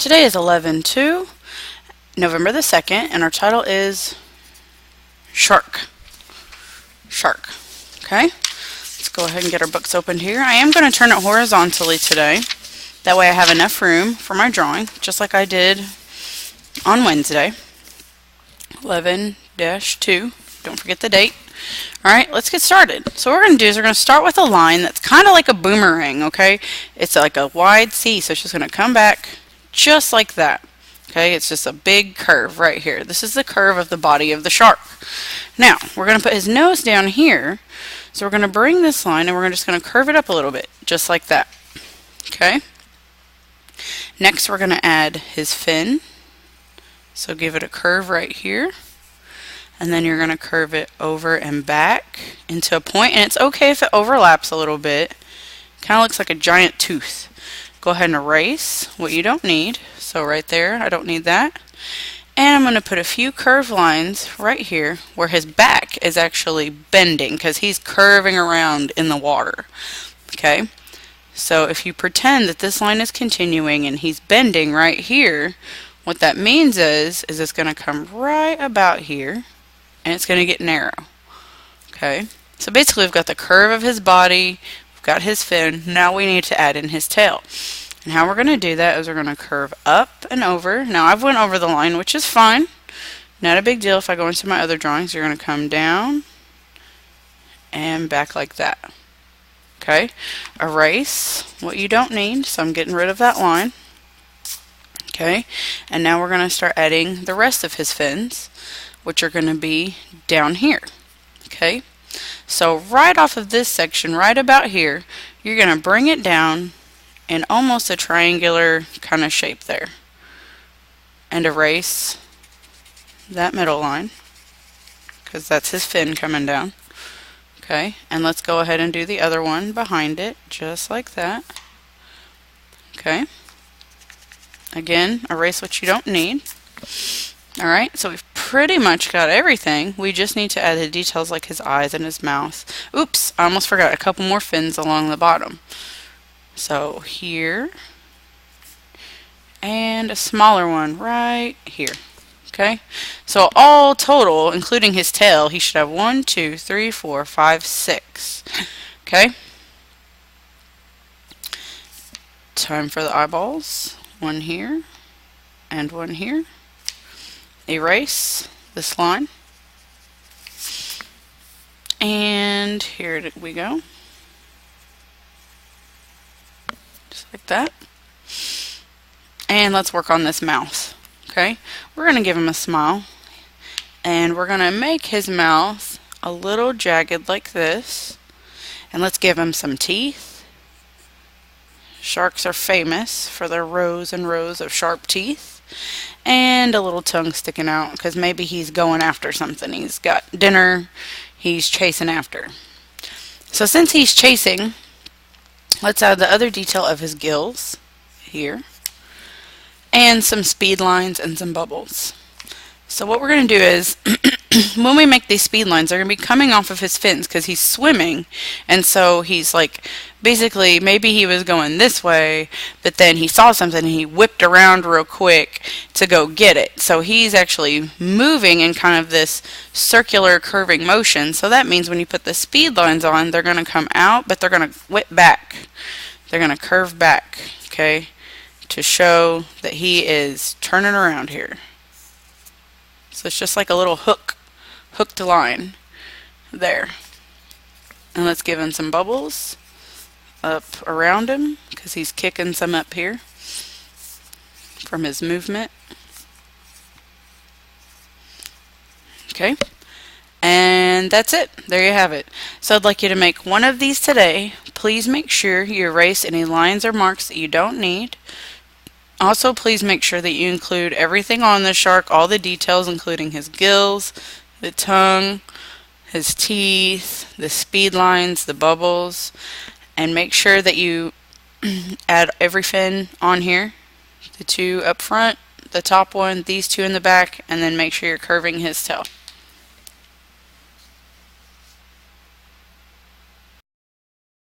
Today is 11/2, November the 2nd, and our title is Shark. Shark. Okay? Let's go ahead and get our books opened here. I am going to turn it horizontally today. That way I have enough room for my drawing, just like I did on Wednesday. 11-2. Don't forget the date. Alright, let's get started. So what we're going to do is we're going to start with a line that's kind of like a boomerang, okay? It's like a wide C, so it's just going to come back just like that. Okay, it's just a big curve right here. This is the curve of the body of the shark. Now, we're going to put his nose down here. So we're going to bring this line and we're just going to curve it up a little bit, just like that. Okay? Next, we're going to add his fin. So give it a curve right here. And then you're going to curve it over and back into a point. And it's okay if it overlaps a little bit. Kind of looks like a giant tooth. Go ahead and erase what you don't need. So right there, I don't need that. And I'm going to put a few curved lines right here where his back is actually bending because he's curving around in the water. Okay? So if you pretend that this line is continuing and he's bending right here, what that means is it's going to come right about here and it's going to get narrow. Okay? So basically we've got the curve of his body, we've got his fin, now we need to add in his tail. And how we're going to do that is we're going to curve up and over. Now I've went over the line, which is fine. Not a big deal. If I go into my other drawings, you're going to come down and back like that. Okay? Erase what you don't need. So I'm getting rid of that line. Okay? And now we're going to start adding the rest of his fins, which are going to be down here. Okay? So right off of this section, right about here, you're going to bring it down in almost a triangular kind of shape there. And erase that middle line, because that's his fin coming down. Okay, and let's go ahead and do the other one behind it, just like that. Okay. Again, erase what you don't need. Alright, so we've pretty much got everything. We just need to add the details like his eyes and his mouth. Oops, I almost forgot a couple more fins along the bottom. So here, and a smaller one right here. Okay, so all total, including his tail, he should have 1, 2, 3, 4, 5, 6. Okay, time for the eyeballs. One here, and one here. Erase this line. And here we go. Like that. And let's work on this mouth. Okay, we're going to give him a smile and we're going to make his mouth a little jagged like this, and let's give him some teeth. Sharks are famous for their rows and rows of sharp teeth, and a little tongue sticking out because maybe he's going after something. He's got dinner he's chasing after. So since he's chasing, let's add the other detail of his gills here, and some speed lines and some bubbles. So what we're going to do is, when we make these speed lines, they're going to be coming off of his fins because he's swimming, and so he's like, basically, maybe he was going this way, but then he saw something and he whipped around real quick to go get it. So he's actually moving in kind of this circular curving motion. So that means when you put the speed lines on, they're going to come out, but they're going to whip back. They're going to curve back, okay, to show that he is turning around here. So it's just like a little hooked line there. And let's give him some bubbles up around him because he's kicking some up here from his movement. Okay, and that's it. There you have it. So I'd like you to make one of these today. Please make sure you erase any lines or marks that you don't need. Also, please make sure that you include everything on the shark, all the details, including his gills, the tongue, his teeth, the speed lines, the bubbles, and make sure that you add every fin on here, the two up front, the top one, these two in the back, and then make sure you're curving his tail.